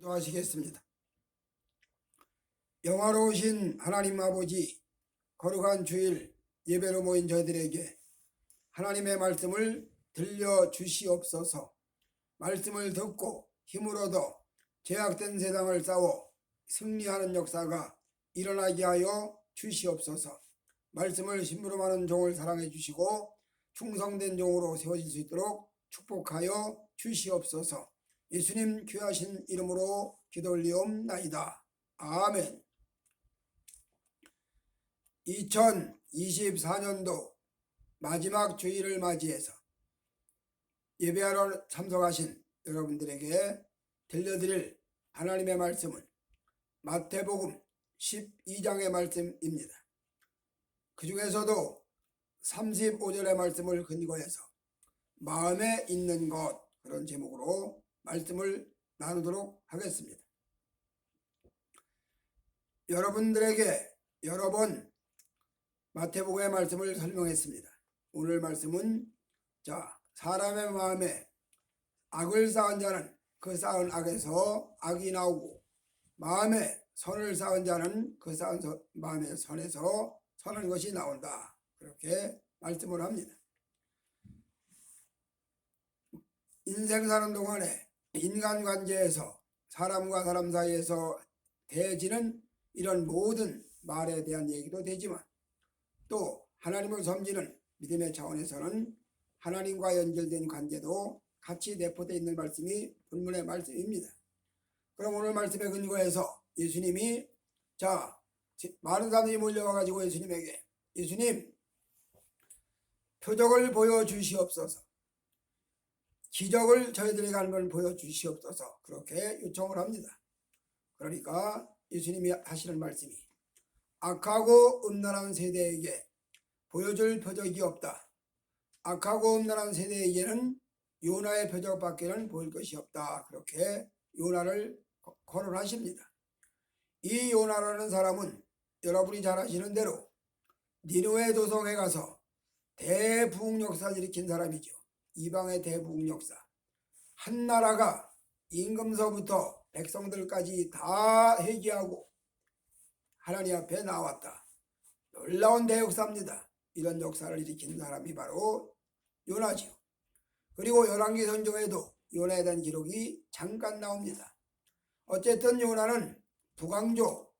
기도하시겠습니다. 영화로우신 하나님 아버지, 거룩한 주일 예배로 모인 저희들에게 하나님의 말씀을 들려주시옵소서. 말씀을 듣고 힘을 얻어 죄악된 세상을 싸워 승리하는 역사가 일어나게 하여 주시옵소서. 말씀을 심부름하는 종을 사랑해 주시고 충성된 종으로 세워질 수 있도록 축복하여 주시옵소서. 예수님 귀하신 이름으로 기도 올리옵나이다. 아멘. 2024년도 마지막 주일을 맞이해서 예배하러 참석하신 여러분들에게 들려드릴 하나님의 말씀은 마태복음 12장의 말씀입니다. 그 중에서도 35절의 말씀을 근거해서 마음에 있는 것, 그런 제목으로 말씀을 나누도록 하겠습니다. 여러분들에게 여러 번 마태복음의 말씀을 설명했습니다. 오늘 말씀은 사람의 마음에 악을 쌓은 자는 그 쌓은 악에서 악이 나오고, 마음에 선을 쌓은 자는 그 쌓은 마음의 선에서 선한 것이 나온다, 그렇게 말씀을 합니다. 인생 사는 동안에 인간관계에서 사람과 사람 사이에서 대해지는 이런 모든 말에 대한 얘기도 되지만, 또 하나님을 섬기는 믿음의 차원에서는 하나님과 연결된 관계도 같이 내포되어 있는 말씀이 본문의 말씀입니다. 그럼 오늘 말씀에 근거해서 예수님이 많은 사람들이 몰려와가지고 예수님에게, 예수님 표적을 보여주시옵소서, 기적을 저희들에게 하는 걸 보여주시옵소서, 그렇게 요청을 합니다. 그러니까 예수님이 하시는 말씀이, 악하고 음란한 세대에게 보여줄 표적이 없다. 악하고 음란한 세대에게는 요나의 표적밖에는 보일 것이 없다. 그렇게 요나를 거론하십니다. 이 요나라는 사람은 여러분이 잘 아시는 대로 니느웨 도성에 가서 대부흥 역사를 일으킨 사람이죠. 이방의 대부흥 역사. 한 나라가 임금서부터 백성들까지 다 회개하고 하나님 앞에 나왔다. 놀라운 대역사입니다. 이런 역사를 일으킨 사람이 바로 요나지요. 그리고 열왕기 성경에도 요나에 대한 기록이 잠깐 나옵니다. 어쨌든 요나는 북왕조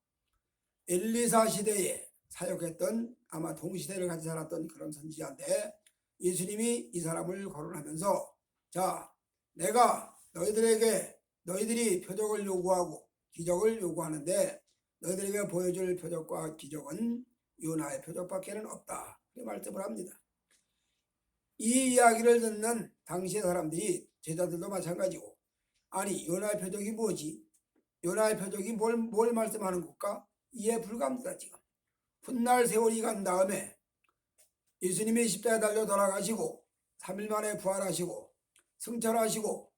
엘리사 시대에 사역했던, 아마 동시대를 같이 살았던 그런 선지자인데, 예수님이 이 사람을 거론하면서, 내가 너희들이 표적을 요구하고 기적을 요구하는데 너희들에게 보여줄 표적과 기적은 요나의 표적밖에는 없다, 그렇게 말씀을 합니다. 이 이야기를 듣는 당시의 사람들이, 제자들도 마찬가지고, 아니 요나의 표적이 뭐지? 요나의 표적이 뭘 말씀하는 걸까? 이해 불가합니다. 지금 훗날 세월이 간 다음에 예수님이 십자가에 달려 돌아가시고 3일 만에 부활하시고 승천하시고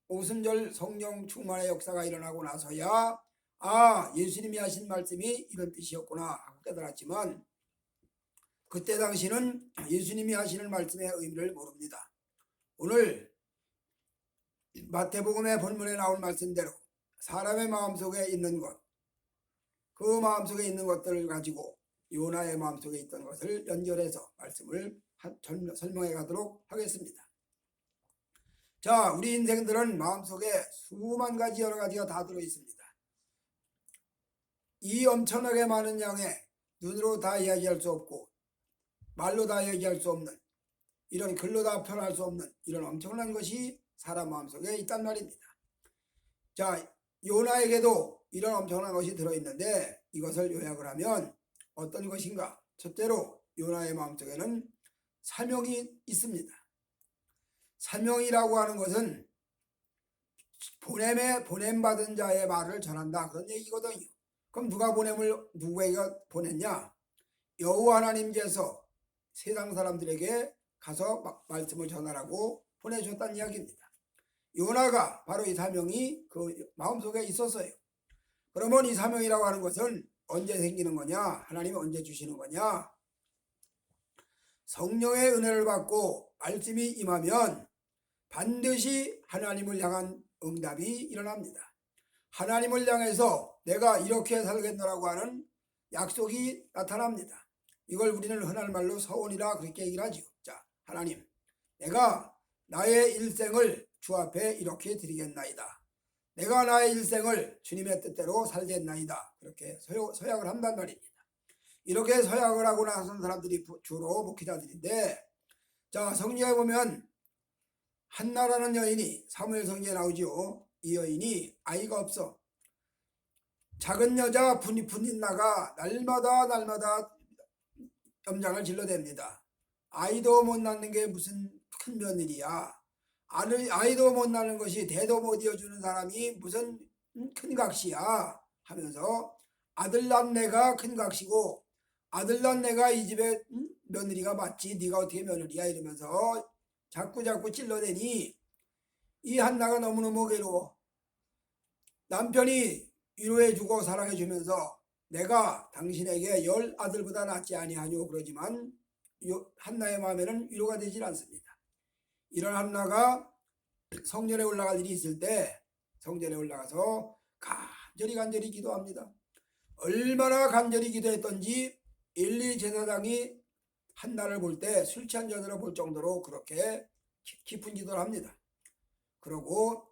오순절 성령 충만의 역사가 일어나고 나서야 예수님이 하신 말씀이 이런 뜻이었구나 하고 깨달았지만, 그때 당시는 예수님이 하시는 말씀의 의미를 모릅니다. 오늘 마태복음의 본문에 나온 말씀대로 사람의 마음속에 있는 것, 그 마음속에 있는 것들을 가지고 요나의 마음속에 있던 것을 연결해서 말씀을 설명해 가도록 하겠습니다. 우리 인생들은 마음속에 수만 가지 여러 가지가 다 들어있습니다. 이 엄청나게 많은 양의 눈으로 다 이야기할 수 없고 말로 다 이야기할 수 없는, 이런 글로 다 표현할 수 없는 이런 엄청난 것이 사람 마음속에 있단 말입니다. 요나에게도 이런 엄청난 것이 들어있는데, 이것을 요약을 하면 어떤 것인가? 첫째로 요나의 마음속에는 사명이 있습니다. 사명이라고 하는 것은 보냄받은 자의 말을 전한다, 그런 얘기거든요. 그럼 누가 누구에게 보냈냐? 여호와 하나님께서 세상 사람들에게 가서 말씀을 전하라고 보내주셨다는 이야기입니다. 요나가 바로 이 사명이 그 마음속에 있었어요. 그러면 이 사명이라고 하는 것은 언제 생기는 거냐? 하나님이 언제 주시는 거냐? 성령의 은혜를 받고 말씀이 임하면 반드시 하나님을 향한 응답이 일어납니다. 하나님을 향해서 내가 이렇게 살겠노라고 하는 약속이 나타납니다. 이걸 우리는 흔한 말로 서원이라 그렇게 얘기를 하죠. 자, 하나님, 내가 나의 일생을 주 앞에 이렇게 드리겠나이다. 내가 나의 일생을 주님의 뜻대로 살겠나이다. 그렇게 서약을 한단 말입니다. 이렇게 서약을 하고 나선 사람들이 주로 목회자들인데, 자, 성경에 보면 한나라는 여인이 사무엘 성경에 나오죠. 이 여인이 아이가 없어. 작은 여자 분인나가 날마다 염장을 질러댑니다. 아이도 못 낳는 게 무슨 큰 며느리야. 아이도 못 낳는 것이 대도 못 이어주는 사람이 무슨 큰 각시야 하면서 아들 낳은 내가 큰 각시고 아들 낳은 내가 이 집에 며느리가 맞지 네가 어떻게 며느리야 이러면서 자꾸 찔러대니 이 한나가 너무너무 괴로워. 남편이 위로해주고 사랑해주면서 내가 당신에게 10 아들보다 낫지 아니하뇨 그러지만 한나의 마음에는 위로가 되질 않습니다. 이런 한나가 성전에 올라갈 일이 있을 때 성전에 올라가서 간절히 기도합니다. 얼마나 간절히 기도했던지 엘리 제사장이 한나를 볼 때 술 취한 여자로 볼 정도로 그렇게 깊은 기도를 합니다. 그러고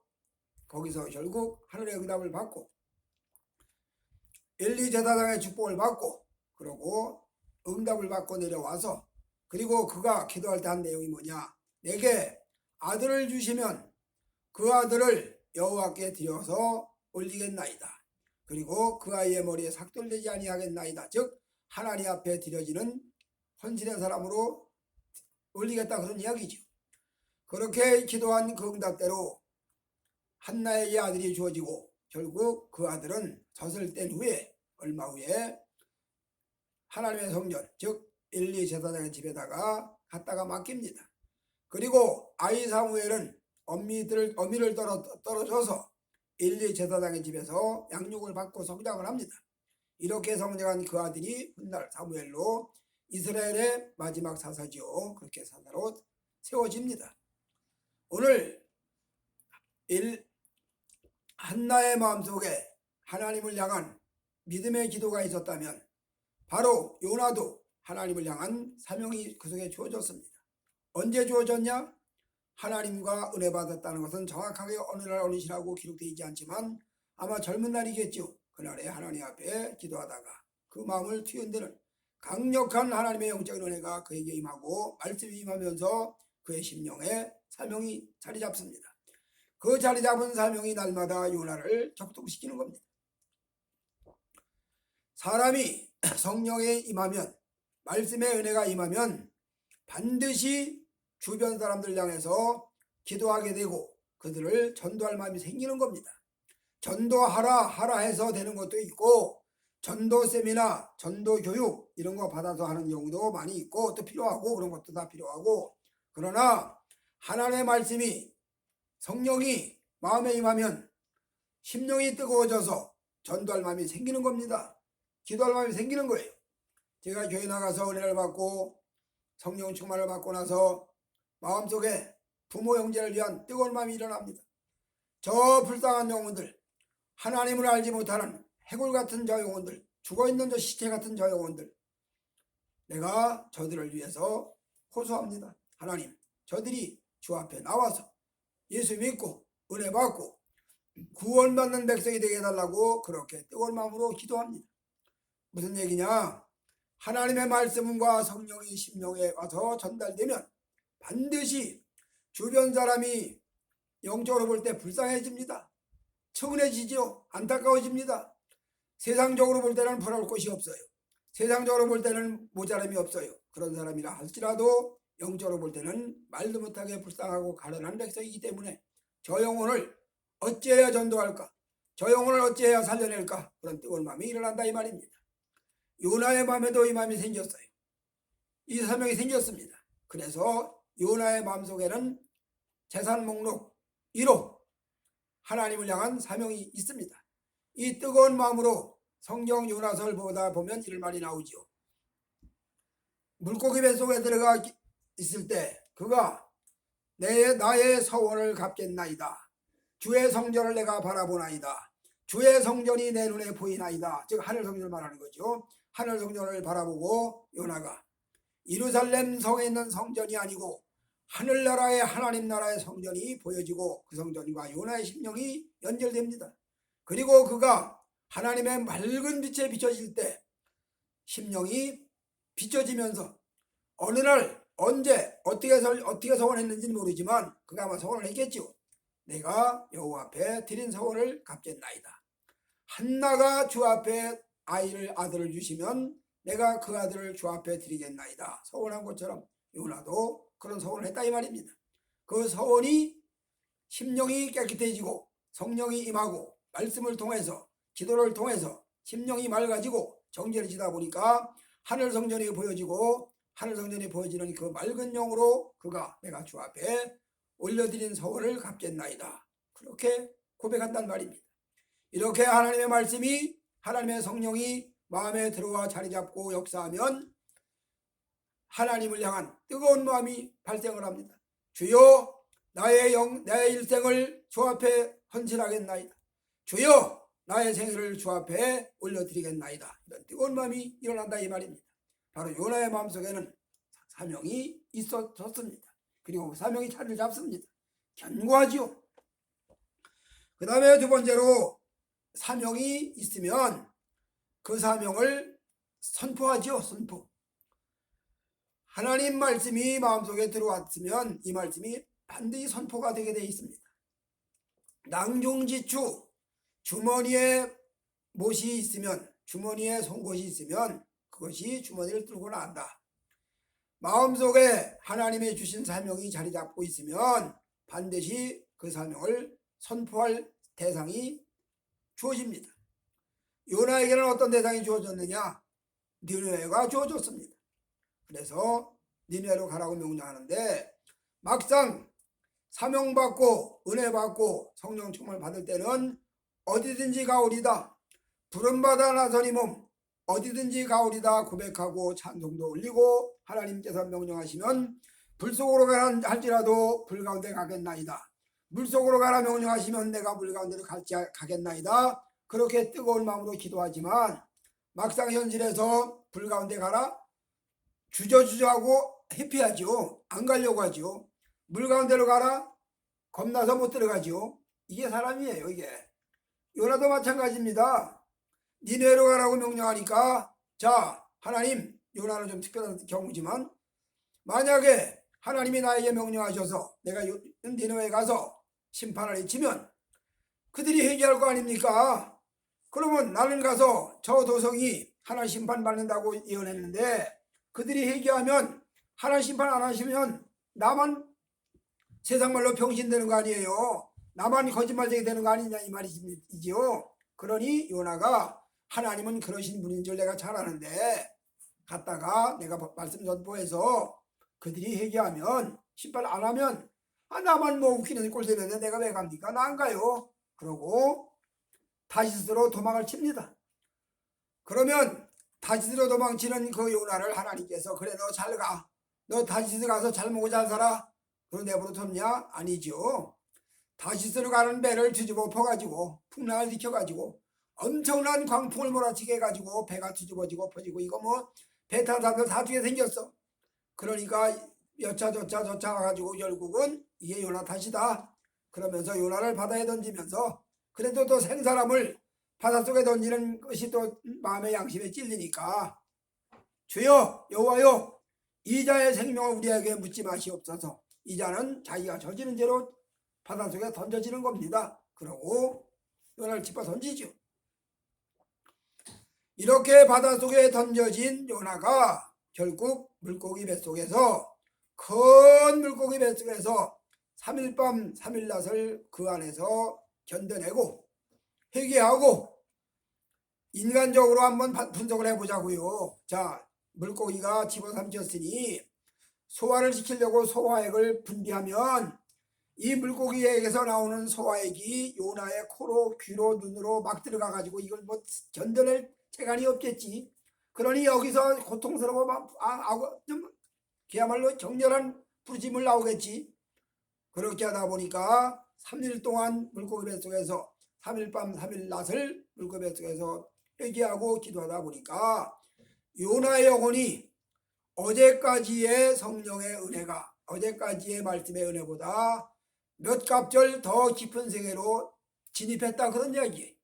거기서 결국 하늘의 응답을 받고 엘리 제사장의 축복을 받고 그러고 응답을 받고 내려와서 그리고 그가 기도할 때 한 내용이 뭐냐, 내게 아들을 주시면 그 아들을 여호와께 드려서 올리겠나이다. 그리고 그 아이의 머리에 삭돌되지 아니하겠나이다. 즉 하나님 앞에 드려지는 헌신의 사람으로 올리겠다 그런 이야기죠. 그렇게 기도한 그 응답대로 한나에게 아들이 주어지고 결국 그 아들은 젖을 뗀 후에 얼마 후에 하나님의 성전 즉 엘리 제사장의 집에다가 갖다가 맡깁니다. 그리고 아이 사무엘은 어미를 떨어져서 엘리 제사장의 집에서 양육을 받고 성장을 합니다. 이렇게 성장한 그 아들이 훗날 사무엘로 이스라엘의 마지막 사사지요. 그렇게 사사로 세워집니다. 오늘 한나의 마음속에 하나님을 향한 믿음의 기도가 있었다면 바로 요나도 하나님을 향한 사명이 그 속에 주어졌습니다. 언제 주어졌냐? 하나님과 은혜 받았다는 것은 정확하게 어느 날 어느 시라고 기록되어 있지 않지만 아마 젊은 날이겠죠. 그날에 하나님 앞에 기도하다가 그 마음을 투현되는 강력한 하나님의 영적인 은혜가 그에게 임하고 말씀이 임하면서 그의 심령에 사명이 자리 잡습니다. 그 자리 잡은 사명이 날마다 요나를 격동시키는 겁니다. 사람이 성령에 임하면 말씀의 은혜가 임하면 반드시 주변 사람들 향해서 기도하게 되고 그들을 전도할 마음이 생기는 겁니다. 전도하라 해서 되는 것도 있고 전도 세미나 전도 교육 이런 거 받아서 하는 경우도 많이 있고 또 필요하고 그런 것도 다 필요하고, 그러나 하나님의 말씀이 성령이 마음에 임하면 심령이 뜨거워져서 전도할 마음이 생기는 겁니다. 기도할 마음이 생기는 거예요. 제가 교회 나가서 은혜를 받고 성령 충만을 받고 나서 마음속에 부모 형제를 위한 뜨거운 마음이 일어납니다. 저 불쌍한 영혼들, 하나님을 알지 못하는 해골 같은 저 영혼들, 죽어있는 저 시체 같은 저 영혼들, 내가 저들을 위해서 호소합니다. 하나님, 저들이 주 앞에 나와서 예수 믿고 은혜 받고 구원받는 백성이 되게 해달라고 그렇게 뜨거운 마음으로 기도합니다. 무슨 얘기냐? 하나님의 말씀과 성령이 심령에 와서 전달되면 반드시 주변 사람이 영적으로 볼 때 불쌍해집니다. 측은해지죠. 안타까워집니다. 세상적으로 볼 때는 부러울 것이 없어요. 세상적으로 볼 때는 모자람이 없어요. 그런 사람이라 할지라도 영적으로 볼 때는 말도 못하게 불쌍하고 가련한 백성이기 때문에 저 영혼을 어찌해야 전도할까? 저 영혼을 어찌해야 살려낼까? 그런 뜨거운 마음이 일어난다 이 말입니다. 요나의 마음에도 이 마음이 생겼어요. 이 사명이 생겼습니다. 그래서 요나의 마음속에는 재산 목록 1호 하나님을 향한 사명이 있습니다. 이 뜨거운 마음으로 성경 요나서를 보다 보면 이런 말이 나오죠. 물고기 뱃속에 들어가 있을 때 그가 나의 서원을 갚겠나이다. 주의 성전을 내가 바라보나이다. 주의 성전이 내 눈에 보이나이다. 즉 하늘 성전을 말하는 거죠. 하늘 성전을 바라보고 요나가 예루살렘 성에 있는 성전이 아니고 하늘나라의 하나님 나라의 성전이 보여지고 그 성전과 요나의 심령이 연결됩니다. 그리고 그가 하나님의 맑은 빛에 비춰질 때 심령이 비춰지면서 어느 날 언제 어떻게 서원했는지는 모르지만 그가 아마 서원을 했겠죠. 내가 여호와 앞에 드린 서원을 갚겠나이다. 한나가 주 앞에 아들을 주시면 내가 그 아들을 주 앞에 드리겠나이다. 서원한 것처럼 요나도 그런 서원을 했다 이 말입니다. 그 서원이 심령이 깨끗해지고 성령이 임하고 말씀을 통해서 기도를 통해서 심령이 맑아지고 정결해지다 보니까 하늘 성전이 보여지고 하늘 성전이 보여지는 그 맑은 영으로 그가 내가 주 앞에 올려드린 서원을 갚겠나이다. 그렇게 고백한단 말입니다. 이렇게 하나님의 말씀이 하나님의 성령이 마음에 들어와 자리 잡고 역사하면 하나님을 향한 뜨거운 마음이 발생을 합니다. 주여 나의 일생을 주 앞에 헌신하겠나이다. 주여 나의 생애를 주 앞에 올려드리겠나이다. 이런 뜨거운 마음이 일어난다 이 말입니다. 바로 요나의 마음속에는 사명이 있었습니다. 그리고 사명이 자리를 잡습니다. 견고하지요. 그 다음에 두 번째로 사명이 있으면 그 사명을 선포하지요. 선포. 하나님 말씀이 마음속에 들어왔으면 이 말씀이 반드시 선포가 되게 되어 있습니다. 낭중지추 주머니에 못이 있으면 주머니에 송곳이 있으면 그것이 주머니를 뚫고 나간다. 마음속에 하나님의 주신 사명이 자리 잡고 있으면 반드시 그 사명을 선포할 대상이 주어집니다. 요나에게는 어떤 대상이 주어졌느냐? 니느웨가 주어졌습니다. 그래서 니느웨로 가라고 명령하는데 막상 사명받고 은혜받고 성령 충만을 받을 때는 어디든지 가오리다. 부름받아 나서니 몸 어디든지 가오리다 고백하고 찬송도 올리고 하나님께서 명령하시면 불속으로 가라 할지라도 불 가운데 가겠나이다. 물속으로 가라 명령하시면 내가 물 가운데로 가겠나이다. 그렇게 뜨거운 마음으로 기도하지만 막상 현실에서 불 가운데 가라 주저주저하고 회피하죠. 안 가려고 하죠. 물 가운데로 가라 겁나서 못 들어가죠. 이게 사람이에요. 이게 요나도 마찬가지입니다. 니느웨로 가라고 명령하니까 자 하나님 요나는 좀 특별한 경우지만 만약에 하나님이 나에게 명령하셔서 내가 니느웨에 가서 심판을 해치면 그들이 회개할 거 아닙니까? 그러면 나는 가서 저 도성이 하나님 심판 받는다고 예언했는데 그들이 회개하면 하나님 심판 안 하시면 나만 세상 말로 병신되는 거 아니에요. 나만 거짓말쟁이 되는 거 아니냐 이 말이지요. 그러니 요나가 하나님은 그러신 분인 줄 내가 잘 아는데 갔다가 내가 말씀 선포해서 그들이 회개하면 심판 안 하면 나만 뭐 웃기는 꼴 되는데 내가 왜 갑니까? 나 안 가요. 그러고 다시스로 도망을 칩니다. 그러면 다시스로 도망치는 그 요나를 하나님께서 그래 너 잘 가. 너 다시스 가서 잘 먹고 잘 살아. 그럼 내버려 뒀냐? 아니죠. 다시스로 가는 배를 뒤집어 퍼가지고 풍랑을 일으켜가지고 엄청난 광풍을 몰아치게 해가지고 배가 뒤집어지고 퍼지고 이거 뭐 배 탄 사람들 다 죽게 생겼어. 그러니까 여차 저차 와가지고 결국은 이게 요나 탓이다. 그러면서 요나를 바다에 던지면서 그래도 또 생사람을 바닷속에 던지는 것이 또 마음의 양심에 찔리니까 주여 여호와여 이 자의 생명을 우리에게 묻지 마시옵소서. 이 자는 자기가 저지른 죄로 바닷속에 던져지는 겁니다. 그러고 요나를 짚어 던지죠. 이렇게 바닷속에 던져진 요나가 결국 물고기 뱃속에서 큰 물고기 뱃속에서 3일 밤 3일 낮을 그 안에서 견뎌내고 회개하고 인간적으로 한번 분석을 해보자고요. 자, 물고기가 집어삼켰으니 소화를 시키려고 소화액을 분비하면 이 물고기에게서 나오는 소화액이 요나의 코로 귀로 눈으로 막 들어가가지고 이걸 뭐 견뎌낼 재간이 없겠지. 그러니 여기서 고통스러워 좀 그야말로 격렬한 부르짐을 나오겠지. 그렇게 하다 보니까 3일 동안 물고기 뱃속에서 3일 밤 3일 낮을 물고기 뱃속에서 회개하고 기도하다 보니까 요나의 영혼이 어제까지의 성령의 은혜가 어제까지의 말씀의 은혜보다 몇 갑절 더 깊은 세계로 진입했다 그런 이야기예요.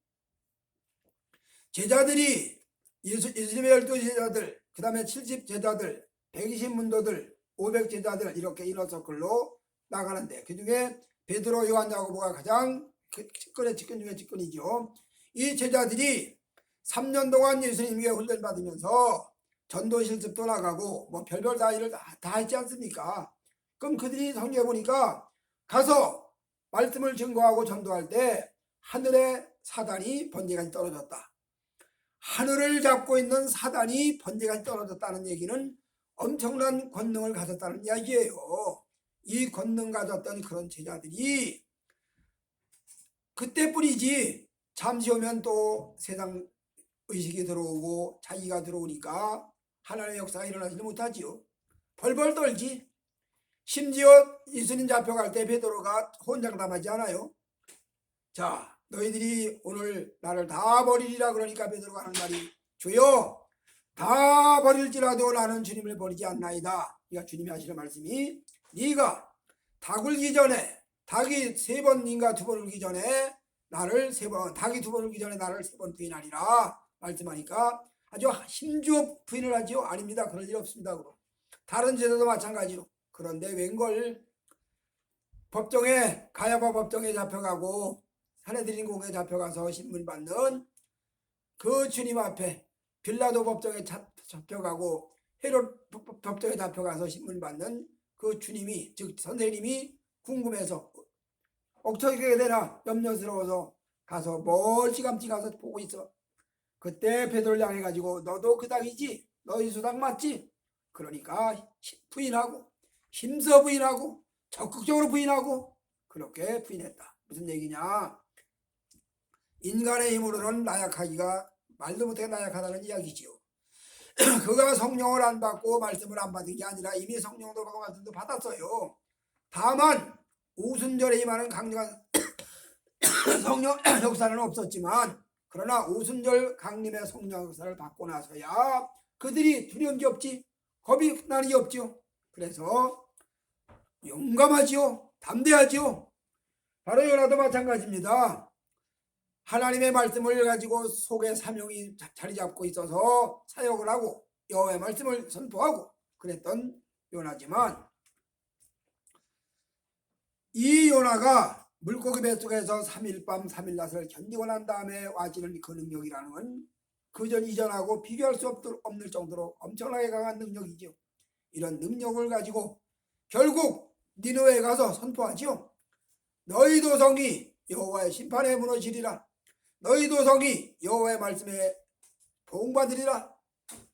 제자들이 예수님의 12제자들 그 다음에 70제자들 120문도들 500제자들 이렇게 이너서클로 나가는데 그중에 베드로 요한 야고보가 가장 측근의 측근 중에 측근이죠. 이 제자들이 3년 동안 예수님께 훈련받으면서 전도 실습도 나가고 뭐 별별 다 일을 다 했지 않습니까? 그럼 그들이 성경에 보니까 가서 말씀을 증거하고 전도할 때 하늘에 사단이 번개같이 떨어졌다. 하늘을 잡고 있는 사단이 번개같이 떨어졌다는 얘기는 엄청난 권능을 가졌다는 이야기예요. 이 권능 가졌던 그런 제자들이 그때뿐이지 잠시 오면 또 세상 의식이 들어오고 자기가 들어오니까 하나님의 역사가 일어나지 못하지요. 벌벌 떨지. 심지어 예수님 잡혀갈 때 베드로가 혼장담하지 않아요. 자, 너희들이 오늘 나를 다 버리리라 그러니까 베드로가 하는 말이 주여 다 버릴지라도 나는 주님을 버리지 않나이다. 그러니까 주님이 하시는 말씀이 네가 닭 울기 전에 닭이 3번인가 2번 울기 전에 나를 3번 닭이 2번 울기 전에 나를 3번 부인하리라 말씀하니까 아주 힘주어 부인을 하지요. 아닙니다. 그럴 일 없습니다. 그럼. 다른 제자도 마찬가지로. 그런데 웬걸 법정에 가야바 법정에 잡혀가고 사내들인 공에 잡혀가서 신문 받는 그 주님 앞에 빌라도 법정에 잡혀가고 헤롯 법정에 잡혀가서 신문 받는 그 주님이 즉 선생님이 궁금해서 어떻게 되나 염려스러워서 가서 멀찌감치 가서 보고 있어. 그때 베드로를 향해 가지고 너도 그 닭이지? 너 이수닭 맞지? 그러니까 부인하고 힘써 부인하고 적극적으로 부인하고 그렇게 부인했다. 무슨 얘기냐? 인간의 힘으로는 나약하기가 말도 못해 나약하다는 이야기지요. 그가 성령을 안 받고 말씀을 안 받은 게 아니라 이미 성령도 받고 말씀도 받았어요. 다만 오순절에 임하는 강력한 성령 역사는 없었지만 그러나 오순절 강림의 성령 역사를 받고 나서야 그들이 두려운 게 없지 겁이 나는 게 없죠. 그래서 용감하지요. 담대하지요. 바로 요나도 마찬가지입니다. 하나님의 말씀을 가지고 속에 사명이 자리 잡고 있어서 사역을 하고 여호와의 말씀을 선포하고 그랬던 요나지만 이 요나가 물고기 뱃속에서 3일 밤 3일 낮을 견디고 난 다음에 와지는 그 능력이라는 건 그전 이전하고 비교할 수 없을 정도로 엄청나게 강한 능력이죠. 이런 능력을 가지고 결국 니느웨에 가서 선포하지요. 너희 도성이 여호와의 심판에 무너지리라. 너희 도성이 여호와의 말씀에 보응받으리라.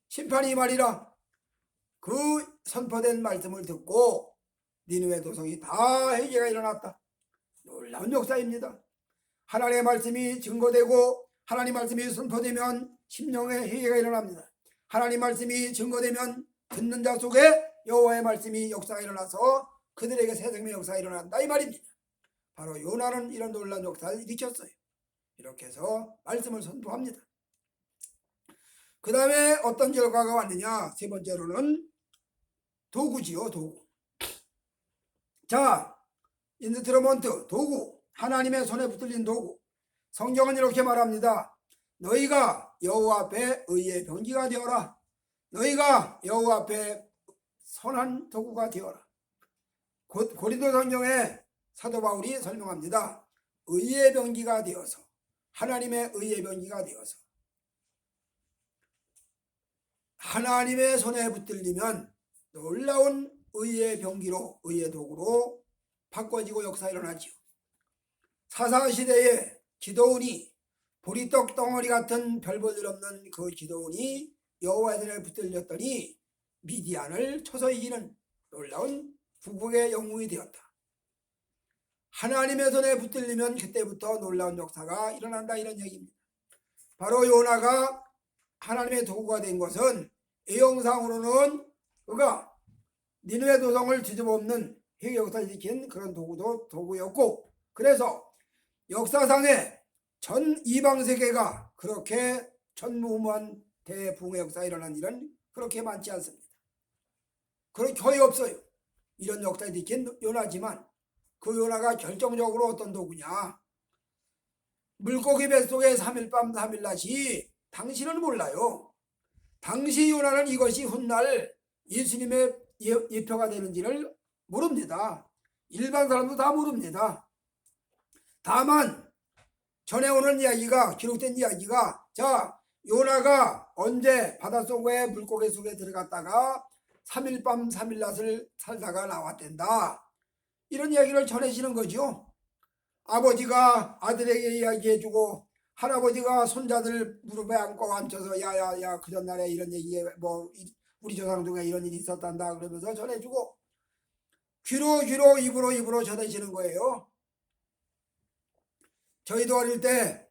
심판이 임하리라. 그 선포된 말씀을 듣고 니느웨 도성이 다 회개가 일어났다. 놀라운 역사입니다. 하나님의 말씀이 증거되고 하나님 말씀이 선포되면 심령의 회개가 일어납니다. 하나님 말씀이 증거되면 듣는 자 속에 여호와의 말씀이 역사가 일어나서 그들에게 새 생명의 역사가 일어난다 이 말입니다. 바로 요나는 이런 놀라운 역사를 일으켰어요. 이렇게 해서 말씀을 선포합니다. 그 다음에 어떤 결과가 왔느냐. 세 번째로는 도구지요. 도구. 자, 인스트루먼트 도구. 하나님의 손에 붙들린 도구. 성경은 이렇게 말합니다. 너희가 여호와 앞에 의의 병기가 되어라. 너희가 여호와 앞에 선한 도구가 되어라. 고린도 성경에 사도 바울이 설명합니다. 의의 병기가 되어서 하나님의 의의 병기가 되어서 하나님의 손에 붙들리면 놀라운 의의 병기로 의의 도구로 바꿔지고 역사가 일어나지요. 사사시대에 기도원이 보리떡 덩어리 같은 별 볼 일 없는 그 기도원이 여호와의 손에 붙들렸더니 미디안을 쳐서 이기는 놀라운 북국의 영웅이 되었다. 하나님의 손에 붙들리면 그때부터 놀라운 역사가 일어난다 이런 얘기입니다. 바로 요나가 하나님의 도구가 된 것은 애형상으로는 그가 니느웨 도성을 뒤집어 엎는 회개 역사를 일으킨 그런 도구였고 그래서 역사상에 전 이방 세계가 그렇게 전무후무한 대붕의 역사가 일어난 일은 그렇게 많지 않습니다. 그런 거의 없어요. 이런 역사들이 있긴 요나지만 그 요나가 결정적으로 어떤 도구냐. 물고기 뱃속에 3일밤 3일낮이 당신은 몰라요. 당시 요나는 이것이 훗날 예수님의 예표가 되는지를 모릅니다. 일반 사람도 다 모릅니다. 다만 전해오는 이야기가 기록된 이야기가 자 요나가 언제 바닷속에 물고기 속에 들어갔다가 3일밤 3일낮을 살다가 나왔댄다. 이런 이야기를 전해지는 거죠. 아버지가 아들에게 이야기해주고 할아버지가 손자들 무릎에 안고 앉혀서 야야야 그 전날에 이런 얘기에 뭐 우리 조상 중에 이런 일이 있었단다 그러면서 전해주고 귀로 입으로 전해지는 거예요. 저희도 어릴 때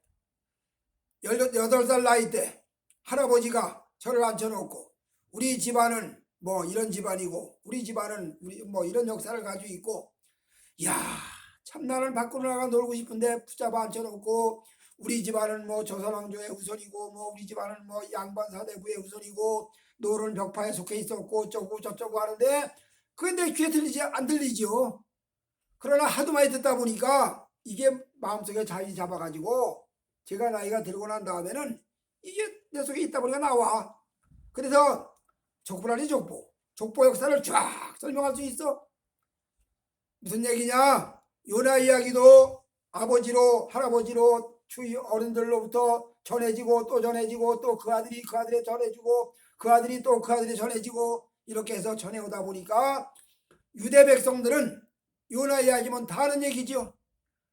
18살 나이 때 할아버지가 저를 앉혀놓고 우리 집안은 뭐 이런 집안이고 우리 집안은 뭐 이런 역사를 가지고 있고 야 참 나는 밖으로 나가 놀고 싶은데 붙잡아 앉혀놓고 우리 집안은 뭐 조선왕조의 후손이고 뭐 우리 집안은 뭐 양반 사대부의 후손이고 노른 벽파에 속해 있었고 어쩌고 저쩌고 하는데 그게 내 귀에 안 들리죠. 그러나 하도 많이 듣다 보니까 이게 마음속에 자리 잡아가지고 제가 나이가 들고 난 다음에는 이게 내 속에 있다 보니까 나와. 그래서 족보라니 족보 역사를 쫙 설명할 수 있어. 무슨 얘기냐? 요나 이야기도 아버지로 할아버지로 추위 어른들로부터 전해지고 또 전해지고 또 그 아들이 그 아들에 전해주고 그 아들이 또 그 아들에 전해지고 이렇게 해서 전해오다 보니까 유대 백성들은 요나 이야기면 다 아는 얘기죠.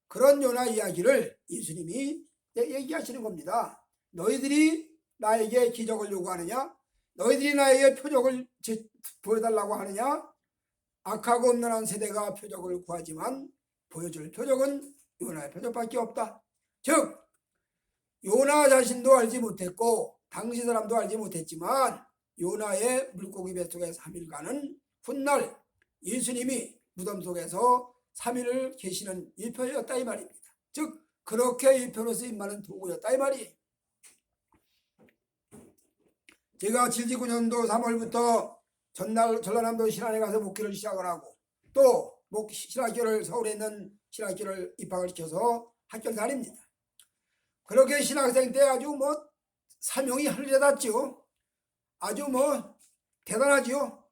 그런 요나 이야기를 예수님이 얘기하시는 겁니다. 너희들이 나에게 기적을 요구하느냐? 너희들이 나에게 표적을 보여달라고 하느냐? 악하고 음란한 세대가 표적을 구하지만 보여줄 표적은 요나의 표적밖에 없다. 즉 요나 자신도 알지 못했고 당시 사람도 알지 못했지만 요나의 물고기 뱃속에 3일간은 훗날 예수님이 무덤 속에서 3일을 계시는 일표였다 이 말입니다. 즉 그렇게 일표로 쓰임받는 도구였다 이 말이에요. 제가 79년도 3월부터 전라남도 신안에 가서 목회를 시작을 하고 또 신학교를 서울에 있는 신학교를 입학을 시켜서 학교를 다닙니다. 그렇게 신학생 때 아주 뭐 사명이 하늘에 닿죠. 아주 뭐 대단하죠.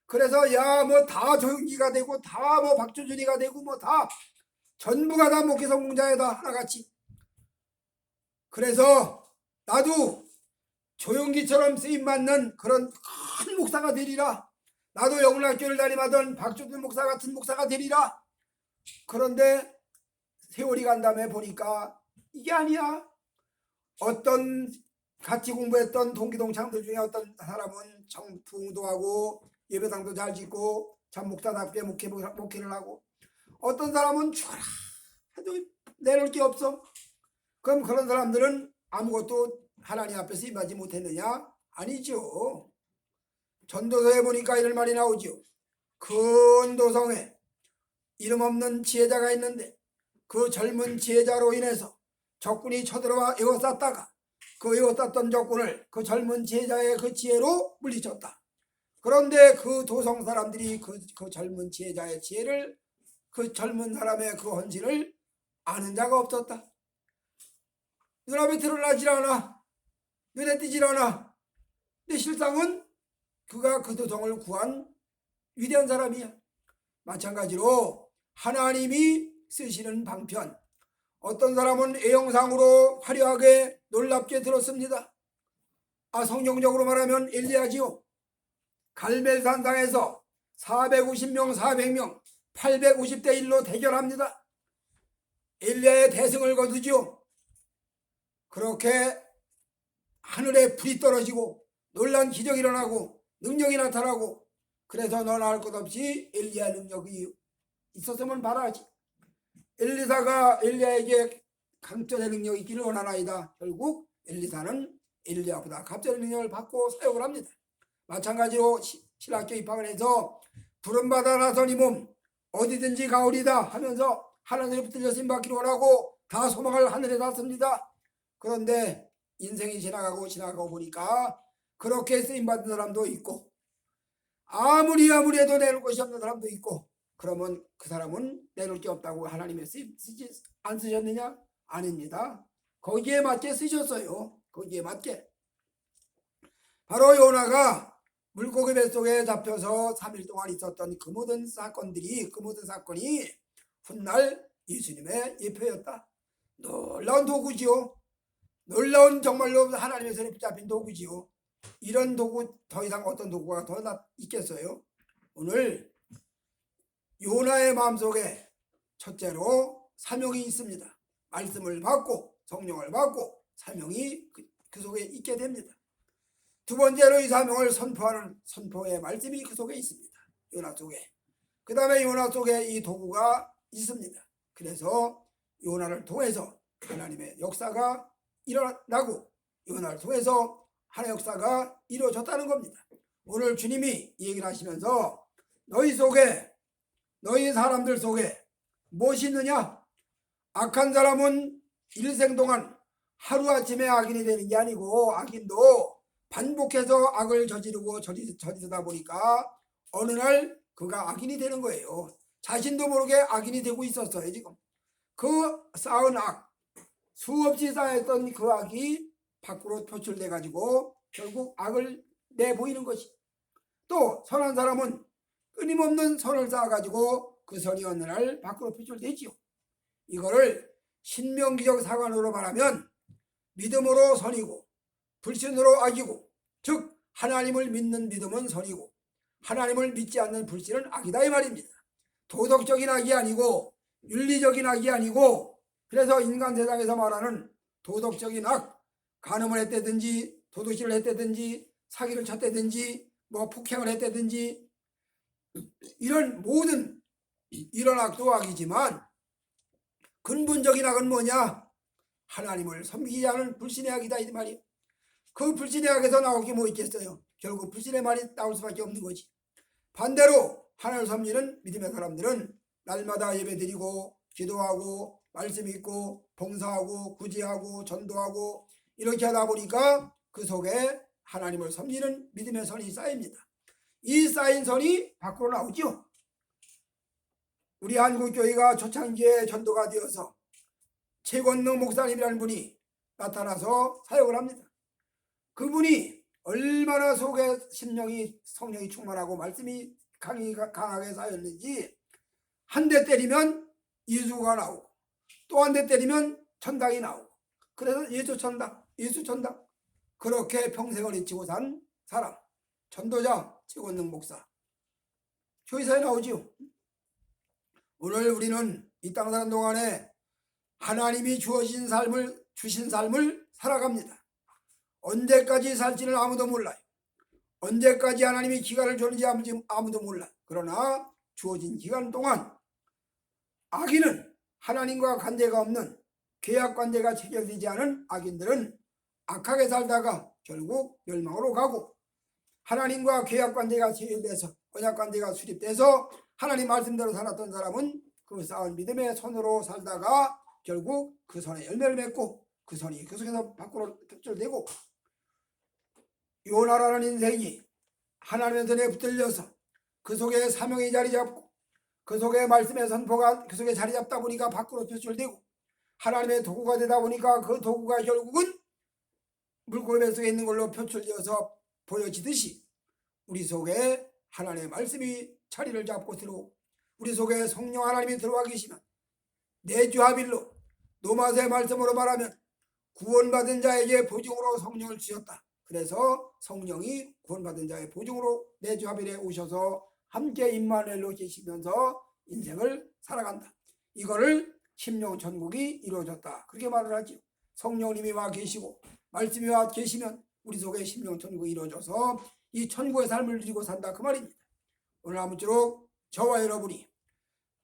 그래서 야 뭐 다 조용기가 되고 다 뭐 박조준이가 되고 뭐 다 전부가 다 목회 성공자에다 하나같이. 그래서 나도 조용기처럼 쓰임받는 그런 큰 목사가 되리라. 나도 영락교를 다니마던 박조준 목사 같은 목사가 되리라. 그런데 세월이 간 다음에 보니까 이게 아니야. 어떤 같이 공부했던 동기동창들 중에 어떤 사람은 청풍도 하고 예배당도 잘 짓고 참 목사답게 목회를 하고 어떤 사람은 촤라 해도 내놓을 게 없어. 그럼 그런 사람들은 아무것도 하나님 앞에서 임하지 못했느냐? 아니죠. 전도서에 보니까 이런 말이 나오죠. 큰 도성에 이름 없는 지혜자가 있는데 그 젊은 지혜자로 인해서 적군이 쳐들어와 에워쌌다가 그 에워쌌던 적군을 그 젊은 지혜자의 그 지혜로 물리쳤다. 그런데 그 도성 사람들이 그 젊은 지혜자의 지혜를 그 젊은 사람의 그 헌신을 아는 자가 없었다. 눈앞에 드러나질 않아. 눈에 띄질 않아. 근데 실상은 그가 그 도성을 구한 위대한 사람이야. 마찬가지로 하나님이 쓰시는 방편 어떤 사람은 애영상으로 화려하게 놀랍게 들었습니다. 성경적으로 말하면 엘리야지요. 갈멜산상에서 450명 400명 850대 1로 대결합니다. 엘리야의 대승을 거두죠. 그렇게 하늘에 불이 떨어지고 놀란 기적이 일어나고 능력이 나타나고 그래서 너나 할 것 없이 엘리야 능력이 있었으면 말하지. 엘리사가 엘리야에게 강전의 능력이 있기를 원하나이다. 결국 엘리사는 엘리야보다 갑절의 능력을 받고 사역을 합니다. 마찬가지로 신학교 입학을 해서 부름받아 나선 이 몸 어디든지 가오리다 하면서 하나님을 붙들려 쓰임받기를 원하고 다 소망을 하늘에 놨습니다. 그런데 인생이 지나가고 보니까 그렇게 쓰임받은 사람도 있고 아무리 해도 내놓을 것이 없는 사람도 있고, 그러면 그 사람은 내놓을 게 없다고 하나님이 쓰지 안 쓰셨느냐? 아닙니다. 거기에 맞게 쓰셨어요. 거기에 맞게. 바로 요나가 물고기 뱃속에 잡혀서 3일 동안 있었던 그 모든 사건이 훗날 예수님의 예표였다. 놀라운 도구지요. 놀라운 정말로 하나님의 손에 붙잡힌 도구지요. 이런 도구 더 이상 어떤 도구가 더 있겠어요? 오늘 요나의 마음속에 첫째로 사명이 있습니다. 말씀을 받고 성령을 받고 사명이 그 속에 있게 됩니다. 두 번째로 이 사명을 선포하는 선포의 말씀이 그 속에 있습니다. 요나 속에. 그 다음에 요나 속에 이 도구가 있습니다. 그래서 요나를 통해서 하나님의 역사가 일어나고 요나를 통해서 하나님의 역사가 이루어졌다는 겁니다. 오늘 주님이 이 얘기를 하시면서 너희 사람들 속에 무엇이 있느냐? 악한 사람은 일생 동안 하루아침에 악인이 되는 게 아니고 악인도 반복해서 악을 저지르다 보니까 어느 날 그가 악인이 되는 거예요. 자신도 모르게 악인이 되고 있었어요. 지금 그 쌓은 악, 수없이 쌓였던 그 악이 밖으로 표출돼 가지고 결국 악을 내보이는 것이. 또 선한 사람은 끊임없는 선을 쌓아가지고 그 선이 어느 날 밖으로 표출되지요. 이거를 신명기적 사관으로 말하면 믿음으로 선이고 불신으로 악이고, 즉 하나님을 믿는 믿음은 선이고 하나님을 믿지 않는 불신은 악이다 이 말입니다. 도덕적인 악이 아니고 윤리적인 악이 아니고, 그래서 인간 세상에서 말하는 도덕적인 악, 간음을 했다든지 도둑질을 했다든지 사기를 쳤다든지 폭행을 했다든지 이런 모든 이런 악도 악이지만 근본적인 악은 뭐냐? 하나님을 섬기지 않은 불신의 악이다 이 말이에요. 그 불신의 악에서 나올 게 뭐 있겠어요? 결국 불신의 말이 나올 수밖에 없는 거지. 반대로 하나님을 섬기는 믿음의 사람들은 날마다 예배드리고 기도하고 말씀 읽고 봉사하고 구제하고 전도하고 이렇게 하다 보니까 그 속에 하나님을 섬기는 믿음의 선이 쌓입니다. 이 쌓인 선이 밖으로 나오죠. 우리 한국교회가 초창기에 전도가 되어서 최권능 목사님이라는 분이 나타나서 사역을 합니다. 그분이 얼마나 속에 성령이 충만하고 말씀이 강하게 쌓였는지 한 대 때리면 예수가 나오고 또 한 대 때리면 천당이 나오고, 그래서 예수 천당 그렇게 평생을 잊히고 산 사람, 전도자 최권능 목사, 교회사에 나오지요. 오늘 우리는 이 땅 사는 동안에 하나님이 주신 삶을 살아갑니다. 언제까지 살지는 아무도 몰라요. 언제까지 하나님이 기간을 주는지 아무도 몰라. 그러나 주어진 기간 동안 악인은, 하나님과 관계가 없는 계약 관계가 체결되지 않은 악인들은 악하게 살다가 결국 멸망으로 가고, 하나님과 계약 관계가 체결돼서 언약 관계가 수립돼서 하나님 말씀대로 살았던 사람은 그 쌓은 믿음의 선으로 살다가 결국 그 선에 열매를 맺고 그 선이 그 속에서 밖으로 표출되고, 요나라는 인생이 하나님의 손에 붙들려서 그 속에 사명이 자리 잡고 그 속에 말씀의 선포가 그 속에 자리 잡다 보니까 밖으로 표출되고 하나님의 도구가 되다 보니까 그 도구가 결국은 물고기 속에 있는 걸로 표출되어서 보여지듯이 우리 속에 하나님의 말씀이 자리를 잡고 들어오고 우리 속에 성령 하나님이 들어와 계시면 내주하빌로 노마서의 말씀으로 말하면 구원받은 자에게 보증으로 성령을 주셨다. 그래서 성령이 구원받은 자의 보증으로 내주하빌에 오셔서 함께 임마누엘로 계시면서 인생을 살아간다. 이거를 심령천국이 이루어졌다. 그렇게 말을 하죠. 성령님이 와 계시고 말씀이 와 계시면 우리 속에 심령천국이 이루어져서 이 천국의 삶을 누리고 산다 그 말입니다. 오늘 아무쪼록 저와 여러분이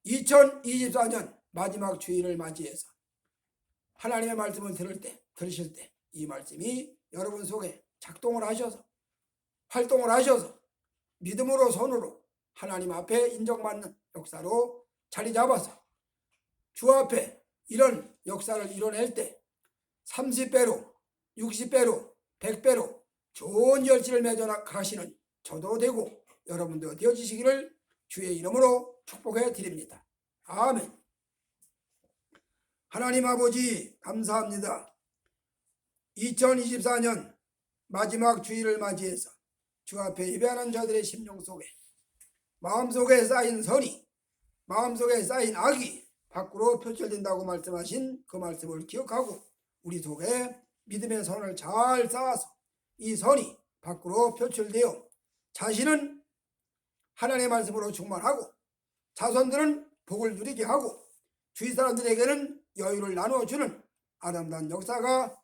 2024년 마지막 주일을 맞이해서 하나님의 말씀을 들으실 때 이 말씀이 여러분 속에 작동을 하셔서 활동을 하셔서 믿음으로 손으로 하나님 앞에 인정받는 역사로 자리 잡아서 주 앞에 이런 역사를 이뤄낼 때 30배로, 60배로, 100배로 좋은 결실을 맺어 가시는 저도 되고 여러분도 되어지시기를 주의 이름으로 축복해 드립니다. 아멘. 하나님 아버지 감사합니다. 2024년 마지막 주일을 맞이해서 주 앞에 예배하는 자들의 심령 속에 마음속에 쌓인 선이, 마음속에 쌓인 악이 밖으로 표출된다고 말씀하신 그 말씀을 기억하고 우리 속에 믿음의 선을 잘 쌓아서 이 선이 밖으로 표출되어 자신은 하나님의 말씀으로 충만하고 자손들은 복을 누리게 하고 주위 사람들에게는 여유를 나누어주는 아름다운 역사가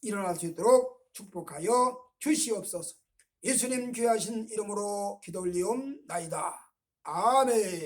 일어날 수 있도록 축복하여 주시옵소서. 예수님 귀하신 이름으로 기도 올리옵나이다. 아멘.